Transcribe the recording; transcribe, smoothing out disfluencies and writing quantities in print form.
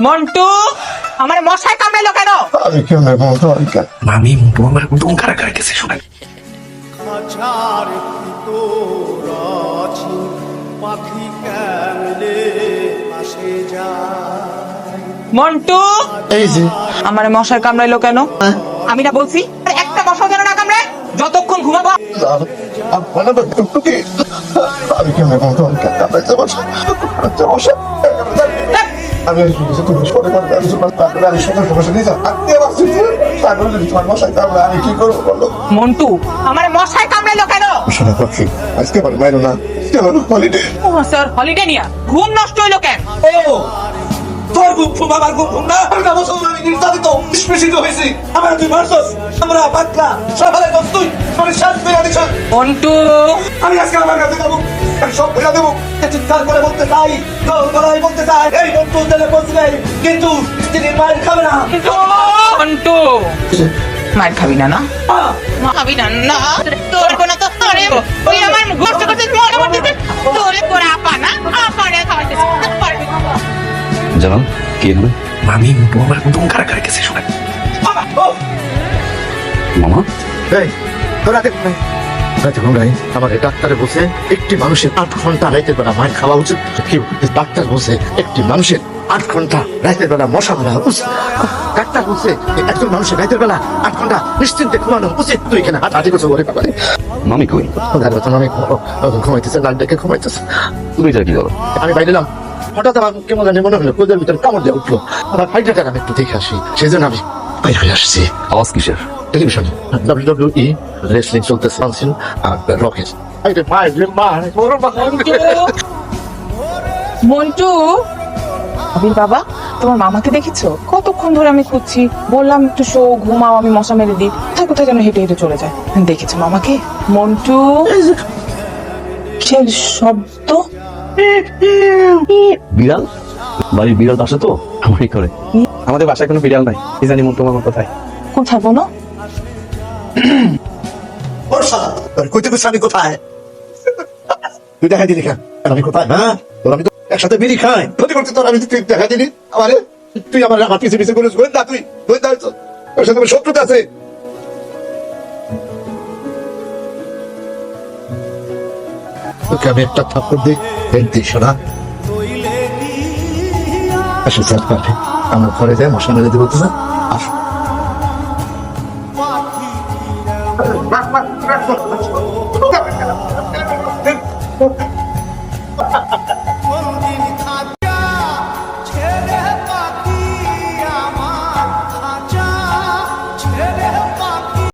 মন্টু আমার মশায় কামড়াইলো কেন? আমি কেউ নেই বলতো মামি মন্টু আমার একদম কারাগারে গেছে শোনেন। খাঁচার ভিতর আছি, পাখি কেমনে আসে যায়। মন্টু এই যে আমার মশায় কামড়াইলো কেন? আমি না বলছি আরে একটা মশা যেন না কামড়ায় যতক্ষণ ঘুমাবো। আমি কেউ নেই বলতো আমি তুমি সরে পারবে আমি সকাল বসে দিয়ে তোমার মশাই তাহলে আমি কি করবো বলো? মন্টু আমার মশায় কামড়াইলো কেন? শোনা পাখি আজকে আমার বাইরে না হলিডে ও স্যার হলিডে নিয়া ঘুম নষ্ট হইলো কেন? ও তোর ঘুম আমার ঘুম না আমরা মুসলমান আমি নির্যাতিত নিষ্পেষিত হয়েছি আমরা তুই মারছস আমরা পাতলা সকালে তো তুই তোর শাস্তি পেয়ে দিছ। মন্টু আমি আজকে আমার কাছে যাবো আমি সব ফেরা দেবো চিৎকার করে বলতে চাই তোর গলায় বলতে চাই এই বন্ধু জেলে বসবে কিন্তু স্ত্রীর মায়ের খাবে না। মন্টু মার খাবি না না? খাবি না না তোর কোন তো তোরে ওই আমার কষ্ট করতে মনে করতেছে তোরে করে আপা না আপারে খাওয়াতে পারবি না। জানান কি হবে? মামি মন্টু আমার একদম কারাগারে গেছে শোনেন। মামা এই তোরা আমার ডাক্তারে বসে একটি মানুষের 8 ঘন্টা রাইতের বেলা মায়ের খাওয়া উচিত। কেউ ডাক্তার বসে একটি মানুষের 8 ঘন্টা রাইতের বেলা মশা মারা উচিত। ডাক্তার বলছে একজন মানুষের রাইতের বেলা 8 ঘন্টা নিশ্চিন্তে ঘুমানো উচিত। তুই এখানে হাঁটাহাঁটি করছো বলে পারে মামি কই? আমি ঘুমাইতেছে নাক ডেকে ঘুমাইতেছে। তুমি যা কি করো? আমি বাইরে এলাম, হঠাৎ আমার কেমন জানি মনে হলো কোদের ভিতরে কামড় দিয়ে উঠলো। আমার ফাইটার আমি একটু দেখে আসি, সেই জন্য আমি বাইরে হয়ে আসছি। আওয়াজ কিসের? টেলিভিশনে WWE রেসলিং চলতেছে আনছিল আর রকেট মন্টু আবির বাবা তোমার মামাকে দেখেছো? কতক্ষণ ধরে আমি খুঁজছি, বললাম একটু শো ঘুমাও আমি মশা মেরে দিই, তাই কোথায় যেন হেঁটে হেঁটে চলে যায়। দেখেছো মামাকে? মন্টু কিসের শব্দ? বিড়াল? বাড়ির বিড়াল আসে তো আমার করে। আমাদের বাসায় কোনো বিড়াল নাই, কি জানি মন্টু মামা কোথায়। কোথায় বলো? কইতে কইতে আমি কোথায়? তুই দেখা দিলি কেন? আমি কোথায়? হ্যাঁ তোর আমি তো একসাথে বিড়ি খাই, ক্ষতি করতে তোর আমি তুই দেখা দিলি আমারে? তুই আমার আমার পিছিয়ে পিছিয়ে করিস গোয়েন্দা, তুই গোয়েন্দা হইছ, তোর সাথে আমার শত্রুতা আছে। তোকে আমি একটা থাপ্পড় দিই, দেখতি শোনা আসে স্যার পারবে আমার ঘরে যায় মশা মেরে দিব তো স্যার।